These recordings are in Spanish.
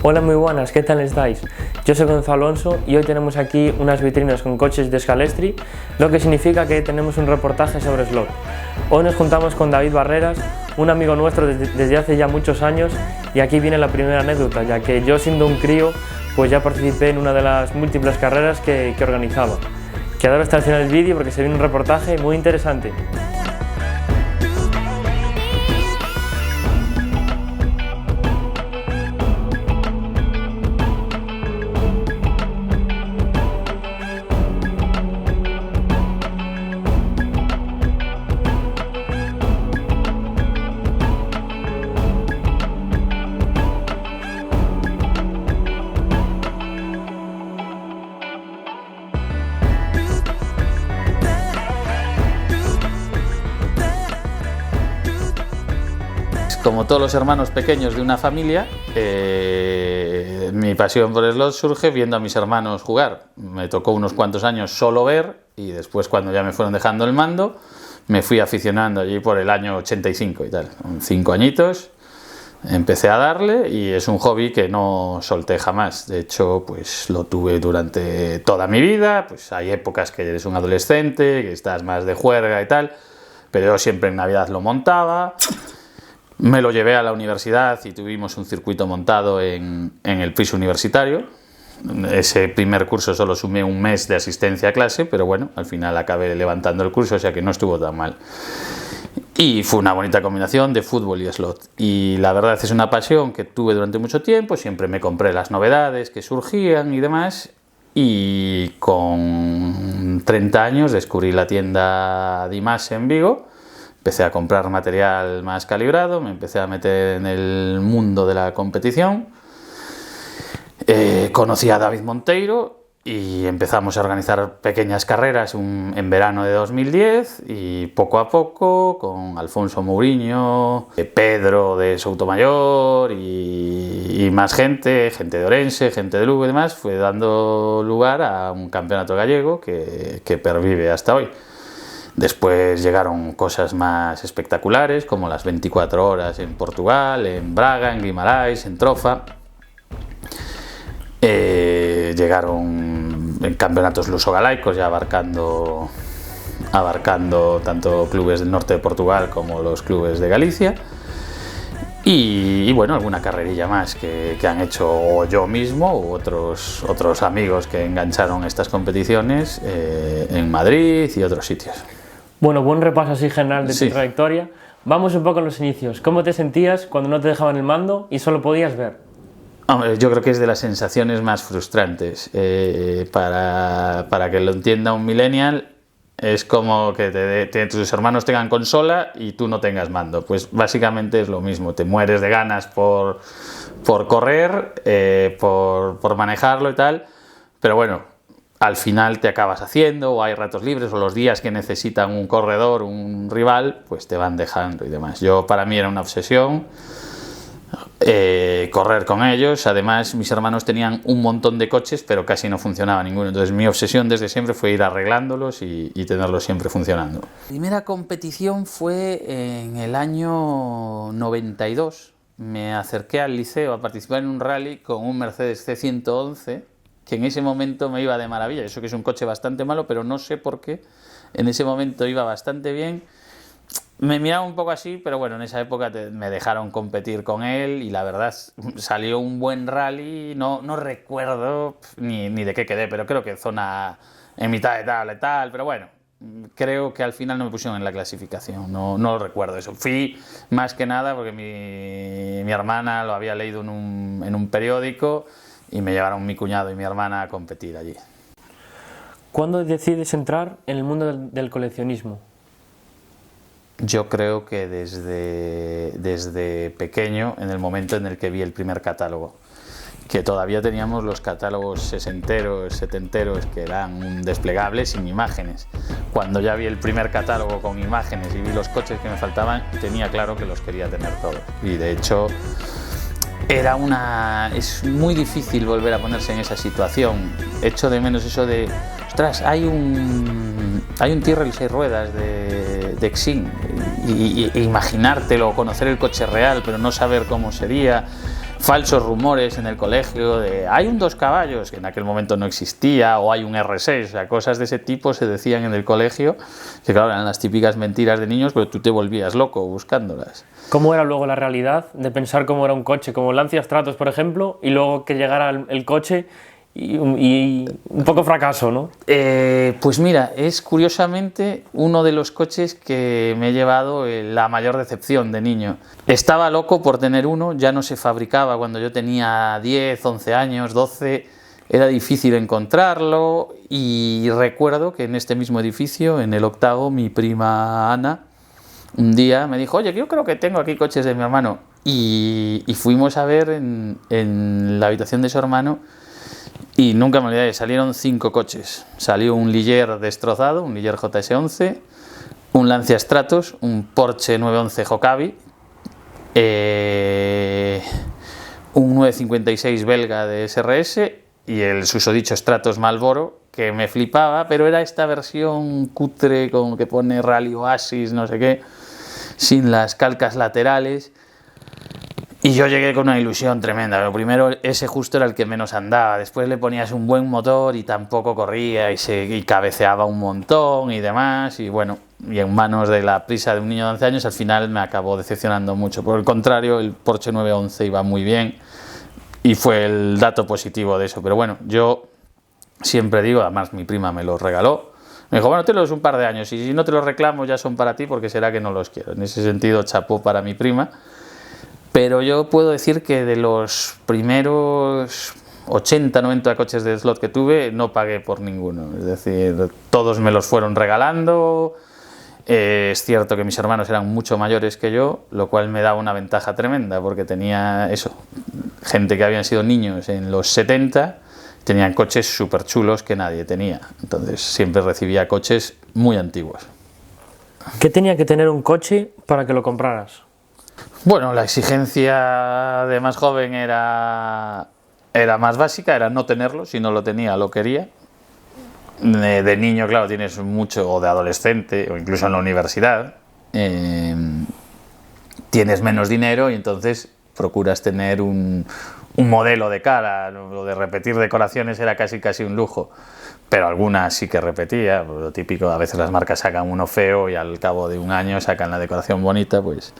Hola, muy buenas, ¿qué tal estáis? Yo soy Gonzalo Alonso y hoy tenemos aquí unas vitrinas con coches de Scalestri, lo que significa que tenemos un reportaje sobre slot. Hoy nos juntamos con David Barreras, un amigo nuestro desde hace ya muchos años, y aquí viene la primera anécdota, ya que yo, siendo un crío, pues ya participé en una de las múltiples carreras que organizaba. Quedaros hasta el final del vídeo porque se viene un reportaje muy interesante. Como todos los hermanos pequeños de una familia, mi pasión por el slot surge viendo a mis hermanos jugar. Me tocó unos cuantos años solo ver y después, cuando ya me fueron dejando el mando, me fui aficionando allí por el año 85 y tal. Con 5 añitos empecé a darle y es un hobby que no solté jamás. De hecho, pues lo tuve durante toda mi vida. Pues hay épocas que eres un adolescente, que estás más de juerga y tal, pero yo siempre en Navidad lo montaba. Me lo llevé a la universidad y tuvimos un circuito montado en el piso universitario. Ese primer curso solo sumé un mes de asistencia a clase, pero bueno, al final acabé levantando el curso, o sea que no estuvo tan mal. Y fue una bonita combinación de fútbol y slot. Y la verdad es una pasión que tuve durante mucho tiempo, siempre me compré las novedades que surgían y demás. Y con 30 años descubrí la tienda Dimas en Vigo. Empecé a comprar material más calibrado, me empecé a meter en el mundo de la competición. Conocí a David Monteiro y empezamos a organizar pequeñas carreras en verano de 2010 y poco a poco, con Alfonso Mourinho, Pedro de Soutomayor y más gente de Orense, gente de Lugo y demás, fue dando lugar a un campeonato gallego que pervive hasta hoy. Después llegaron cosas más espectaculares, como las 24 horas en Portugal, en Braga, en Guimarães, en Trofa. Llegaron en campeonatos lusogalaicos, ya abarcando tanto clubes del norte de Portugal como los clubes de Galicia. Y bueno, alguna carrerilla más que han hecho o yo mismo u otros amigos que engancharon estas competiciones en Madrid y otros sitios. Bueno, buen repaso así general de tu trayectoria. Vamos un poco a los inicios. ¿Cómo te sentías cuando no te dejaban el mando y solo podías ver? Hombre, yo creo que es de las sensaciones más frustrantes. Para que lo entienda un millennial, es como que tus hermanos tengan consola y tú no tengas mando. Pues básicamente es lo mismo. Te mueres de ganas por correr, por manejarlo y tal. Pero bueno, al final te acabas haciendo, o hay ratos libres, o los días que necesitan un corredor, un rival, pues te van dejando y demás. Para mí era una obsesión correr con ellos. Además, mis hermanos tenían un montón de coches, pero casi no funcionaba ninguno. Entonces mi obsesión desde siempre fue ir arreglándolos y tenerlos siempre funcionando. La primera competición fue en el año 92. Me acerqué al liceo a participar en un rally con un Mercedes C111, que en ese momento me iba de maravilla. Eso que es un coche bastante malo, pero no sé por qué. En ese momento iba bastante bien. Me miraba un poco así, pero bueno, en esa época me dejaron competir con él y la verdad salió un buen rally. No recuerdo ni de qué quedé, pero creo que zona en mitad de tabla y tal, pero bueno, creo que al final no me pusieron en la clasificación, no lo recuerdo eso. Fui más que nada porque mi hermana lo había leído en un periódico y me llevaron mi cuñado y mi hermana a competir allí. ¿Cuándo decides entrar en el mundo del coleccionismo? Yo creo que desde pequeño, en el momento en el que vi el primer catálogo, que todavía teníamos los catálogos sesenteros, setenteros, que eran un desplegable sin imágenes. Cuando ya vi el primer catálogo con imágenes y vi los coches que me faltaban, tenía claro que los quería tener todos. Y de hecho, es muy difícil volver a ponerse en esa situación. Echo de menos eso de, ostras, hay un Tyrrell 6 ruedas de Exin, y imaginártelo, conocer el coche real, pero no saber cómo sería. falsos rumores en el colegio de hay un 2 caballos, que en aquel momento no existía, o hay un R6, o sea, cosas de ese tipo se decían en el colegio, que claro, eran las típicas mentiras de niños, pero tú te volvías loco buscándolas. ¿Cómo era luego la realidad de pensar cómo era un coche, como Lancia Stratos, por ejemplo, y luego que llegara el coche y un poco fracaso, ¿no? Pues mira, es curiosamente uno de los coches que me he llevado la mayor decepción de niño. Estaba loco por tener uno, ya no se fabricaba cuando yo tenía 10, 11 años, 12, era difícil encontrarlo y recuerdo que en este mismo edificio, en el octavo, mi prima Ana, un día me dijo, oye, yo creo que tengo aquí coches de mi hermano y fuimos a ver en la habitación de su hermano. Y nunca me olvidaré, salieron 5 coches. Salió un Ligier destrozado, un Ligier JS11, un Lancia Stratos, un Porsche 911 Jocavi, un 956 belga de SRS y el susodicho Stratos Marlboro, que me flipaba, pero era esta versión cutre con que pone Rally Oasis, no sé qué, sin las calcas laterales. Y yo llegué con una ilusión tremenda. Lo primero, ese justo era el que menos andaba. Después le ponías un buen motor y tampoco corría y cabeceaba un montón y demás. Y bueno, y en manos de la prisa de un niño de 11 años, al final me acabó decepcionando mucho. Por el contrario, el Porsche 911 iba muy bien y fue el dato positivo de eso. Pero bueno, yo siempre digo, además mi prima me los regaló. Me dijo, bueno, te los un par de años y si no te los reclamo ya son para ti porque será que no los quiero. En ese sentido, chapó para mi prima. Pero yo puedo decir que de los primeros 80, 90 coches de slot que tuve, no pagué por ninguno. Es decir, todos me los fueron regalando. Es cierto que mis hermanos eran mucho mayores que yo, lo cual me daba una ventaja tremenda, porque tenía eso, gente que habían sido niños en los 70, tenían coches súper chulos que nadie tenía. Entonces siempre recibía coches muy antiguos. ¿Qué tenía que tener un coche para que lo compraras? Bueno, la exigencia de más joven era más básica, era no tenerlo, si no lo tenía lo quería. De niño, claro, tienes mucho, o de adolescente, o incluso en la universidad, tienes menos dinero y entonces procuras tener un modelo de cara. Lo de repetir decoraciones era casi un lujo, pero algunas sí que repetía. Lo típico, a veces las marcas sacan uno feo y al cabo de un año sacan la decoración bonita, pues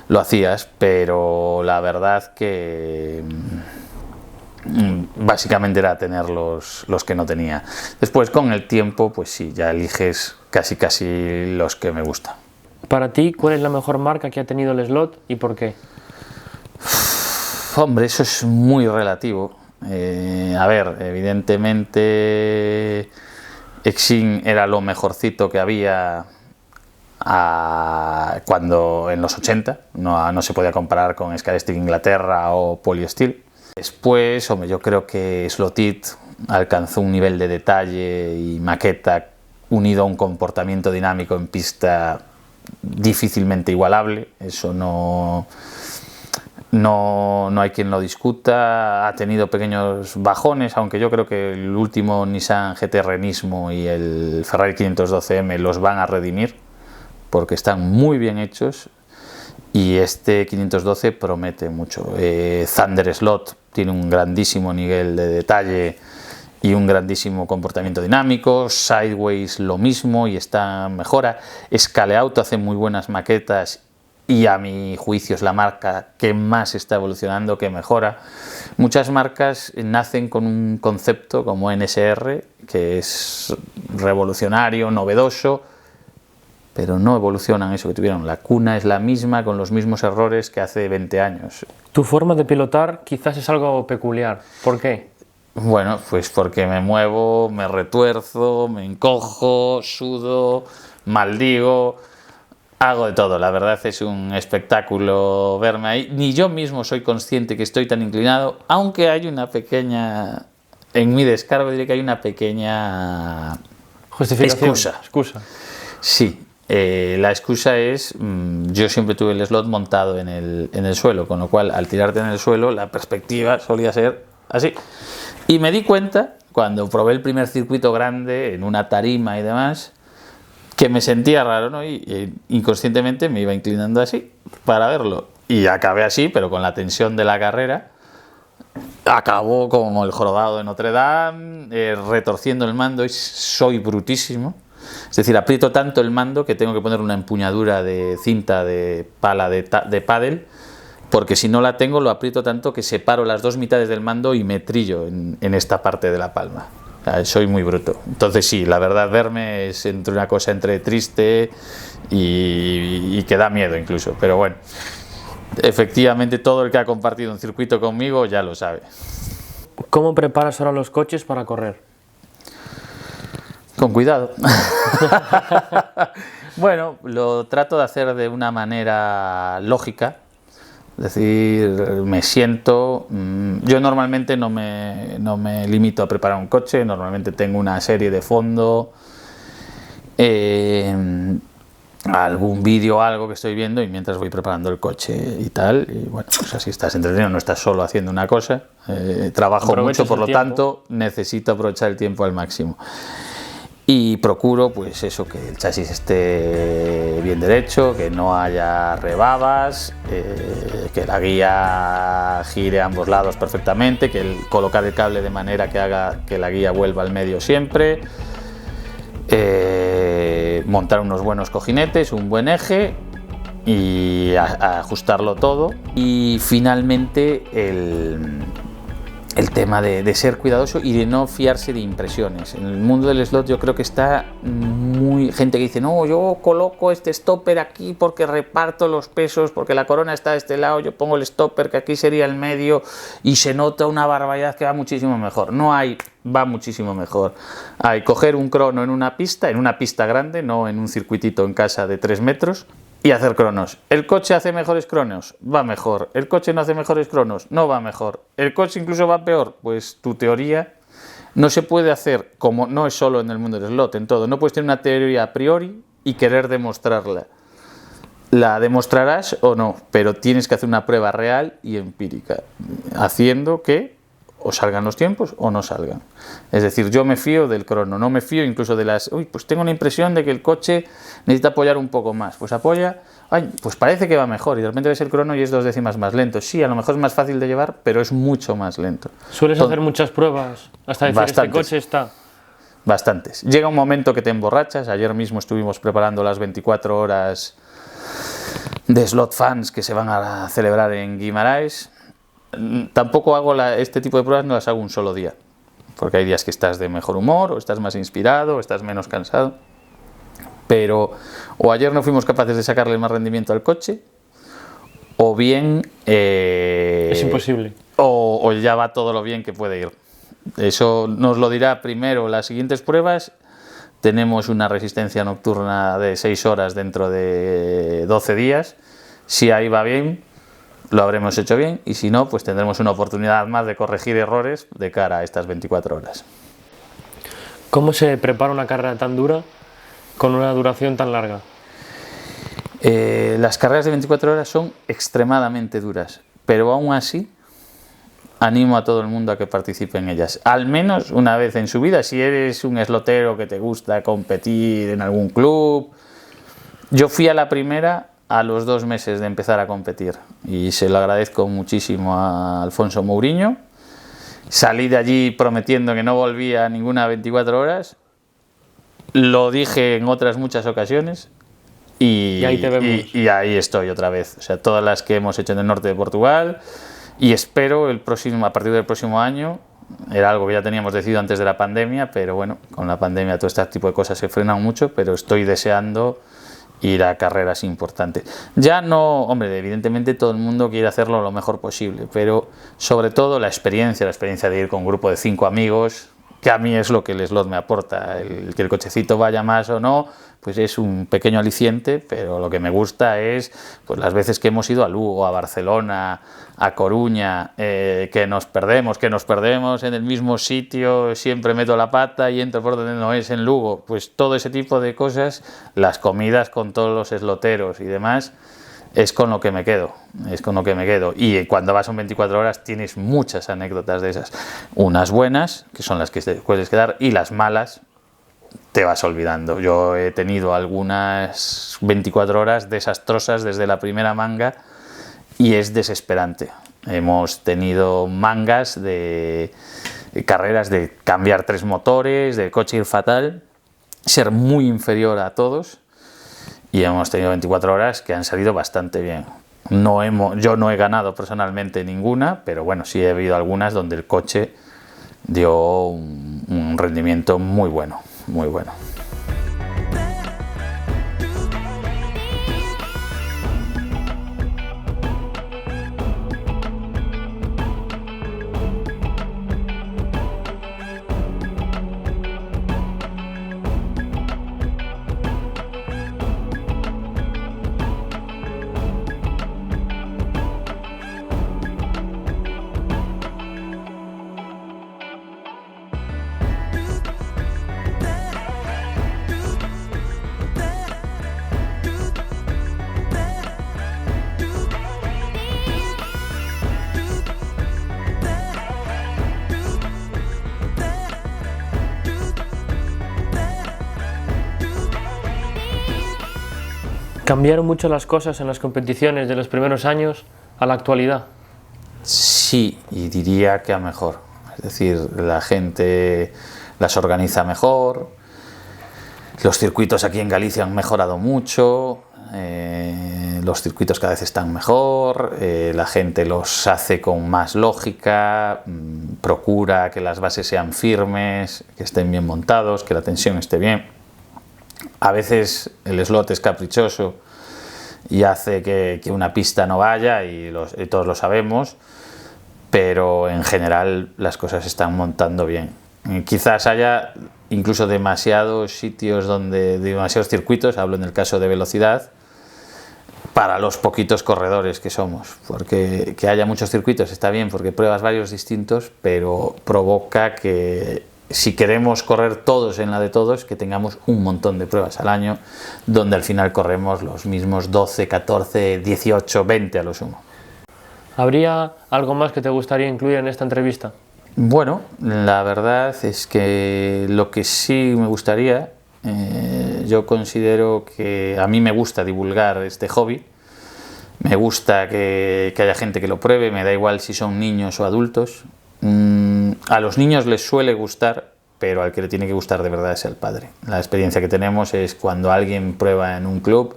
lo hacías, pero la verdad que básicamente era tener los que no tenía. Después con el tiempo, pues sí, ya eliges casi los que me gustan. Para ti, ¿cuál es la mejor marca que ha tenido el slot y por qué? Hombre, eso es muy relativo. A ver, evidentemente Exin era lo mejorcito que había cuando en los 80, no se podía comparar con Scalestri Inglaterra o Polysteel. Después, hombre, yo creo que Slotit alcanzó un nivel de detalle y maqueta unido a un comportamiento dinámico en pista difícilmente igualable. Eso no hay quien lo discuta. Ha tenido pequeños bajones, aunque yo creo que el último Nissan GT-R Nismo y el Ferrari 512M los van a redimir porque están muy bien hechos y este 512 promete mucho. Thunder Slot tiene un grandísimo nivel de detalle y un grandísimo comportamiento dinámico. Sideways lo mismo y está mejora. Scaleauto hace muy buenas maquetas y a mi juicio es la marca que más está evolucionando, que mejora. Muchas marcas nacen con un concepto como NSR, que es revolucionario, novedoso, pero no evolucionan eso que tuvieron. La cuna es la misma, con los mismos errores que hace 20 años. Tu forma de pilotar quizás es algo peculiar. ¿Por qué? Bueno, pues porque me muevo, me retuerzo, me encojo, sudo, maldigo, hago de todo. La verdad es un espectáculo verme ahí. Ni yo mismo soy consciente que estoy tan inclinado, aunque hay una pequeña... En mi descargo diré que hay una pequeña... Justificación. Excusa. Sí. La excusa es, yo siempre tuve el slot montado en el suelo, con lo cual al tirarte en el suelo la perspectiva solía ser así. Y me di cuenta, cuando probé el primer circuito grande en una tarima y demás, que me sentía raro, ¿no? Y inconscientemente me iba inclinando así para verlo. Y acabé así, pero con la tensión de la carrera. acabó como el jorobado de Notre Dame, retorciendo el mando, y soy brutísimo. Es decir, aprieto tanto el mando que tengo que poner una empuñadura de cinta de pala de pádel, porque si no la tengo lo aprieto tanto que separo las dos mitades del mando y me trillo en esta parte de la palma. O sea, soy muy bruto. Entonces sí, la verdad, verme es entre una cosa entre triste y que da miedo incluso, pero bueno, efectivamente todo el que ha compartido un circuito conmigo ya lo sabe. ¿Cómo preparas ahora los coches para correr? Con cuidado. Bueno, lo trato de hacer de una manera lógica. Es decir, me siento... Yo normalmente no me limito a preparar un coche, normalmente tengo una serie de fondo, algún vídeo o algo que estoy viendo, y mientras voy preparando el coche y tal, y bueno, pues así estás entretenido, no estás solo haciendo una cosa. Trabajo mucho, por lo tanto necesito aprovechar el tiempo al máximo. Y procuro, pues eso, que el chasis esté bien derecho, que no haya rebabas, que la guía gire a ambos lados perfectamente, que colocar el cable de manera que haga que la guía vuelva al medio siempre, montar unos buenos cojinetes, un buen eje y ajustarlo todo. Y finalmente el tema de ser cuidadoso y de no fiarse de impresiones. En el mundo del slot yo creo que está muy... gente que dice, no, yo coloco este stopper aquí porque reparto los pesos, porque la corona está de este lado, yo pongo el stopper que aquí sería el medio y se nota una barbaridad que va muchísimo mejor. No hay, va muchísimo mejor. Hay coger un crono en una pista grande, no en un circuitito en casa de 3 metros, y hacer cronos. ¿El coche hace mejores cronos? Va mejor. ¿El coche no hace mejores cronos? No va mejor. ¿El coche incluso va peor? Pues tu teoría no se puede hacer, como no es solo en el mundo del slot, en todo. No puedes tener una teoría a priori y querer demostrarla. La demostrarás o no, pero tienes que hacer una prueba real y empírica, haciendo que o salgan los tiempos o no salgan. Es decir, yo me fío del crono, no me fío incluso de las... Uy, pues tengo la impresión de que el coche necesita apoyar un poco más. Pues apoya... Ay, pues parece que va mejor y de repente ves el crono y es 2 décimas más lento. Sí, a lo mejor es más fácil de llevar, pero es mucho más lento. ¿Sueles hacer muchas pruebas hasta decir este coche está...? Bastantes. Llega un momento que te emborrachas. Ayer mismo estuvimos preparando las 24 horas de Slot Fans que se van a celebrar en Guimarães. Tampoco hago este tipo de pruebas, no las hago un solo día, porque hay días que estás de mejor humor, o estás más inspirado, o estás menos cansado. Pero o ayer no fuimos capaces de sacarle más rendimiento al coche, o bien... es imposible. O ya va todo lo bien que puede ir. Eso nos lo dirá primero las siguientes pruebas. Tenemos una resistencia nocturna de 6 horas dentro de 12 días. Si ahí va bien, lo habremos hecho bien, y si no, pues tendremos una oportunidad más de corregir errores de cara a estas 24 horas. ¿Cómo se prepara una carrera tan dura con una duración tan larga? Las carreras de 24 horas son extremadamente duras, pero aún así animo a todo el mundo a que participe en ellas, al menos una vez en su vida. Si eres un slotero que te gusta competir en algún club... Yo fui a la primera a los 2 meses de empezar a competir y se lo agradezco muchísimo a Alfonso Mouriño. Salí de allí prometiendo que no volvía a ninguna 24 horas, lo dije en otras muchas ocasiones y ahí te vemos. Y ahí estoy otra vez. O sea, todas las que hemos hecho en el norte de Portugal, y espero a partir del próximo año. Era algo que ya teníamos decidido antes de la pandemia, pero bueno, con la pandemia todo este tipo de cosas se frenan mucho, pero estoy deseando ir a carreras importantes. Ya no, hombre, evidentemente todo el mundo quiere hacerlo lo mejor posible, pero sobre todo la experiencia de ir con un grupo de 5 amigos, que a mí es lo que el slot me aporta. Que el cochecito vaya más o no, pues es un pequeño aliciente, pero lo que me gusta es pues las veces que hemos ido a Lugo, a Barcelona, a Coruña, que nos perdemos en el mismo sitio, siempre meto la pata y entro por donde no es en Lugo. Pues todo ese tipo de cosas, las comidas con todos los sloteros y demás, es con lo que me quedo, y cuando vas a un 24 horas tienes muchas anécdotas de esas, unas buenas, que son las que te puedes quedar, y las malas te vas olvidando. Yo he tenido algunas 24 horas desastrosas desde la primera manga y es desesperante. Hemos tenido mangas de carreras de cambiar 3 motores, de coche ir fatal, ser muy inferior a todos, y hemos tenido 24 horas que han salido bastante bien. Yo no he ganado personalmente ninguna, pero bueno, sí he habido algunas donde el coche dio un rendimiento muy bueno, muy bueno. ¿Cambiaron mucho las cosas en las competiciones de los primeros años a la actualidad? Sí, y diría que a mejor. Es decir, la gente las organiza mejor, los circuitos aquí en Galicia han mejorado mucho, los circuitos cada vez están mejor, la gente los hace con más lógica, procura que las bases sean firmes, que estén bien montados, que la tensión esté bien. A veces el slot es caprichoso y hace que una pista no vaya, y todos lo sabemos, pero en general las cosas se están montando bien. Quizás haya incluso demasiados sitios demasiados circuitos, hablo en el caso de velocidad, para los poquitos corredores que somos, porque que haya muchos circuitos está bien porque pruebas varios distintos, pero provoca que si queremos correr todos en la de todos, que tengamos un montón de pruebas al año, donde al final corremos los mismos 12, 14, 18, 20 a lo sumo. ¿Habría algo más que te gustaría incluir en esta entrevista? Bueno, la verdad es que lo que sí me gustaría, yo considero que a mí me gusta divulgar este hobby, me gusta que haya gente que lo pruebe, me da igual si son niños o adultos. A los niños les suele gustar, pero al que le tiene que gustar de verdad es el padre. La experiencia que tenemos es cuando alguien prueba en un club,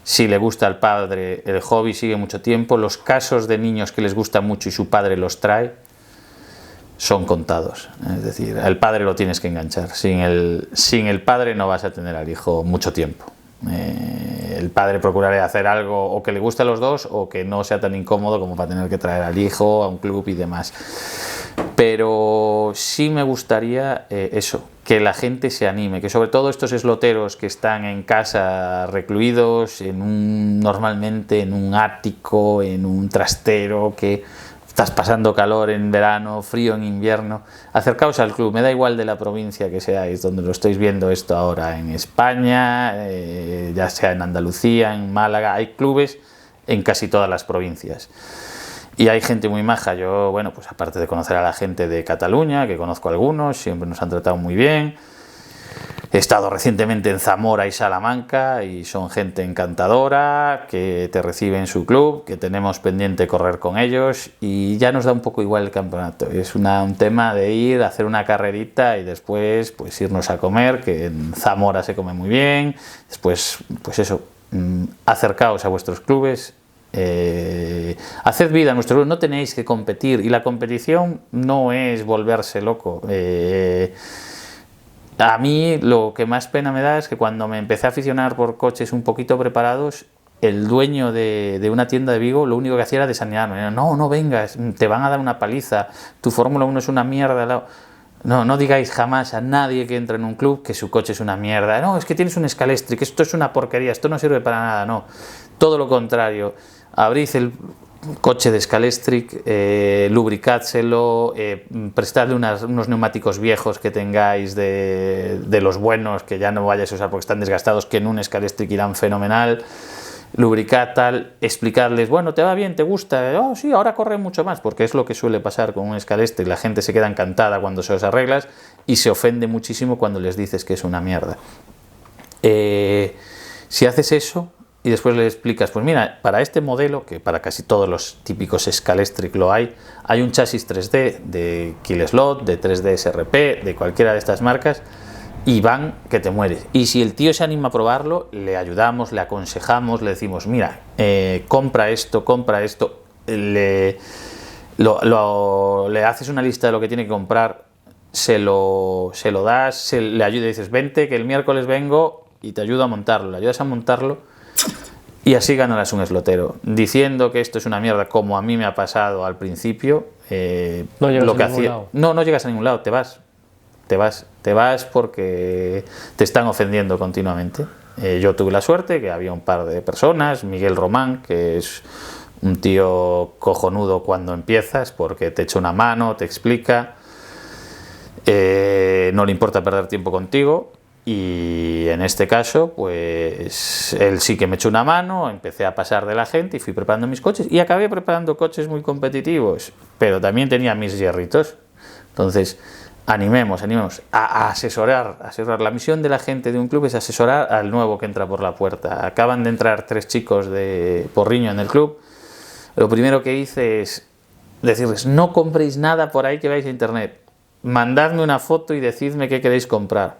si le gusta al padre el hobby sigue mucho tiempo. Los casos de niños que les gusta mucho y su padre los trae son contados. Es decir, al padre lo tienes que enganchar. Sin el padre no vas a tener al hijo mucho tiempo. El padre procurará hacer algo o que le guste a los dos o que no sea tan incómodo como para tener que traer al hijo a un club y demás. Pero sí me gustaría eso, que la gente se anime, que sobre todo estos esloteros que están en casa recluidos, normalmente en un ático, en un trastero, que estás pasando calor en verano, frío en invierno, acercaos al club, me da igual de la provincia que seáis, donde lo estáis viendo esto ahora, en España, ya sea en Andalucía, en Málaga, hay clubes en casi todas las provincias. Y hay gente muy maja. Yo, bueno, pues aparte de conocer a la gente de Cataluña, que conozco algunos, siempre nos han tratado muy bien. He estado recientemente en Zamora y Salamanca y son gente encantadora, que te recibe en su club, que tenemos pendiente correr con ellos y ya nos da un poco igual el campeonato. Es un tema de ir a hacer una carrerita y después pues irnos a comer, que en Zamora se come muy bien. Después, pues eso, acercaos a vuestros clubes. Haced vida a nuestro club, no tenéis que competir y la competición no es volverse loco. A mí lo que más pena me da es que cuando me empecé a aficionar por coches un poquito preparados, el dueño de una tienda de Vigo lo único que hacía era desanimarme. No vengas, te van a dar una paliza, tu Fórmula 1 es una mierda. No digáis jamás a nadie que entra en un club que su coche es una mierda. No, es que tienes un Scalextric, esto es una porquería, esto no sirve para nada. No, todo lo contrario. Abrid el coche de Scalextric, lubricádselo, prestadle unos neumáticos viejos que tengáis de los buenos, que ya no vayáis a usar porque están desgastados, que en un Scalextric irán fenomenal. Lubricad tal, explicarles, bueno, ¿te va bien? ¿Te gusta? Oh, sí, ahora corre mucho más, porque es lo que suele pasar con un Scalextric. La gente se queda encantada cuando se los arreglas y se ofende muchísimo cuando les dices que es una mierda. Si haces eso, y después le explicas, pues mira, para este modelo, que para casi todos los típicos Scalextric lo hay un chasis 3D de Kill Slot, de 3D SRP, de cualquiera de estas marcas, y van que te mueres. Y si el tío se anima a probarlo, le ayudamos, le aconsejamos, le decimos, mira, compra esto, le haces una lista de lo que tiene que comprar, se lo das, le ayuda y dices, vente que el miércoles vengo y te ayudo a montarlo, le ayudas a montarlo y así ganarás un slotero. Diciendo que esto es una mierda, como a mí me ha pasado al principio, no llegas lo que a ningún lado. No llegas a ningún lado, te vas porque te están ofendiendo continuamente. Yo tuve la suerte que había un par de personas, Miguel Román, que es un tío cojonudo cuando empiezas porque te echa una mano, te explica, no le importa perder tiempo contigo, y en este caso pues él sí que me echó una mano, empecé a pasar de la gente y fui preparando mis coches y acabé preparando coches muy competitivos, pero también tenía mis hierritos. Entonces animemos a asesorar. La misión de la gente de un club es asesorar al nuevo que entra por la puerta. Acaban de entrar 3 chicos de Porriño en el club. Lo primero que hice es decirles, no compréis nada por ahí que vais a internet, mandadme una foto y decidme qué queréis comprar.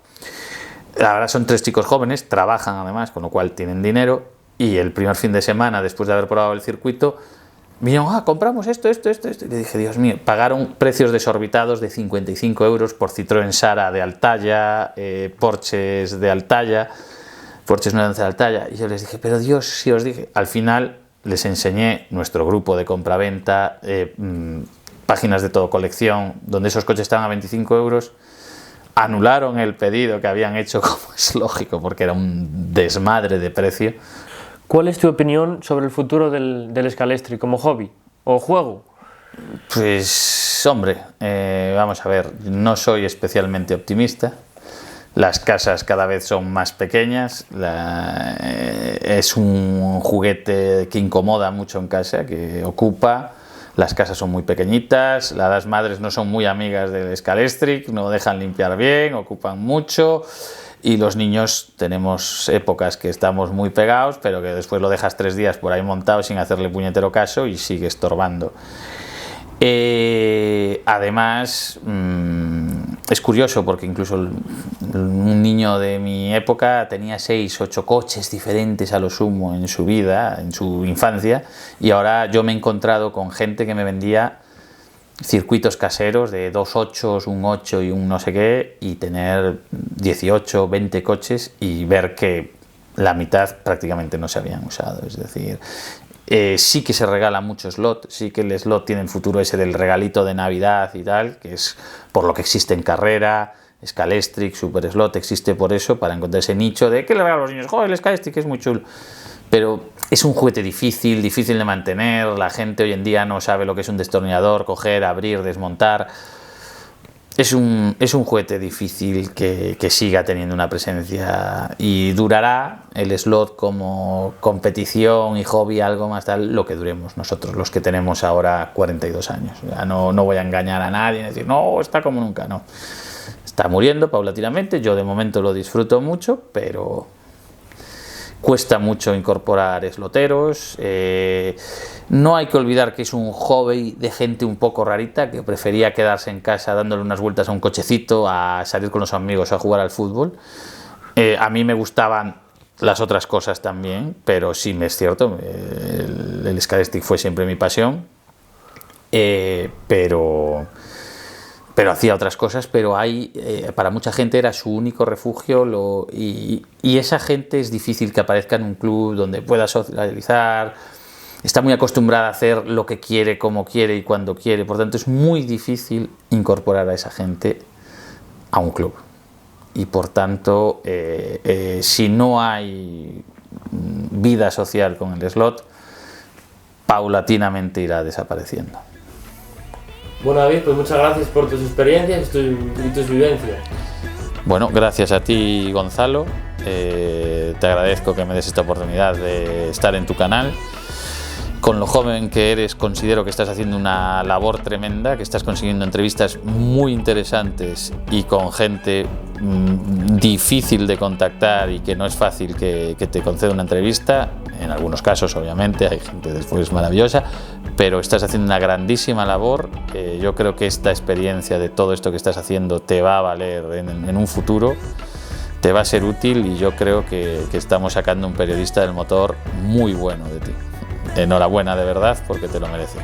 Ahora son 3 chicos jóvenes, trabajan además, con lo cual tienen dinero, y el primer fin de semana, después de haber probado el circuito, vinieron, compramos esto. Y le dije, Dios mío, pagaron precios desorbitados de 55 euros por Citroën Sara de Altaya, Porsches de Altaya, Porsches 911 de Altaya. Y yo les dije, pero Dios, si os dije, al final les enseñé nuestro grupo de compraventa, páginas de todo colección, donde esos coches estaban a 25 euros, anularon el pedido que habían hecho, como es lógico, porque era un desmadre de precio. ¿Cuál es tu opinión sobre el futuro del Scalextric como hobby o juego? Pues, hombre, vamos a ver, no soy especialmente optimista. Las casas cada vez son más pequeñas, es un juguete que incomoda mucho en casa, que ocupa. Las casas son muy pequeñitas, las madres no son muy amigas del Scalextric, no dejan limpiar bien, ocupan mucho, y los niños tenemos épocas que estamos muy pegados, pero que después lo dejas 3 días por ahí montado sin hacerle puñetero caso y sigue estorbando. Además, es curioso porque incluso un niño de mi época tenía 6, 8 coches diferentes a lo sumo en su vida, en su infancia, y ahora yo me he encontrado con gente que me vendía circuitos caseros de 2 8s, un 8 y un no sé qué, y tener 18, 20 coches y ver que la mitad prácticamente no se habían usado. Es decir, sí que se regala mucho slot, sí que el slot tiene el futuro ese del regalito de Navidad y tal, que es por lo que existe en carrera. Scalextric, Super Slot, existe por eso, para encontrar ese nicho de ¿qué le regalo a los niños? ¡Joder, el Scalextric es muy chulo! Pero es un juguete difícil de mantener. La gente hoy en día no sabe lo que es un destornillador, coger, abrir, desmontar. Es un juguete difícil que siga teniendo una presencia, y durará el slot como competición y hobby, algo más tal, lo que duremos nosotros, los que tenemos ahora 42 años. Ya no voy a engañar a nadie y decir, no, está como nunca, no. Está muriendo paulatinamente, yo de momento lo disfruto mucho, pero cuesta mucho incorporar sloteros. No hay que olvidar que es un hobby de gente un poco rarita que prefería quedarse en casa dándole unas vueltas a un cochecito, a salir con los amigos a jugar al fútbol. A mí me gustaban las otras cosas también, pero sí me es cierto, el Scalextric fue siempre mi pasión, pero hacía otras cosas, pero para mucha gente era su único refugio, y esa gente es difícil que aparezca en un club donde pueda socializar. Está muy acostumbrada a hacer lo que quiere, como quiere y cuando quiere, por tanto es muy difícil incorporar a esa gente a un club, y por tanto si no hay vida social con el slot, paulatinamente irá desapareciendo. Bueno, David, pues muchas gracias por tus experiencias y tus vivencias. Bueno, gracias a ti, Gonzalo. Te agradezco que me des esta oportunidad de estar en tu canal. Con lo joven que eres, considero que estás haciendo una labor tremenda, que estás consiguiendo entrevistas muy interesantes y con gente difícil de contactar y que no es fácil que te conceda una entrevista. en algunos casos obviamente, hay gente después maravillosa, pero estás haciendo una grandísima labor. Yo creo que esta experiencia de todo esto que estás haciendo te va a valer en un futuro, te va a ser útil, y yo creo que estamos sacando un periodista del motor muy bueno de ti. Enhorabuena de verdad, porque te lo mereces.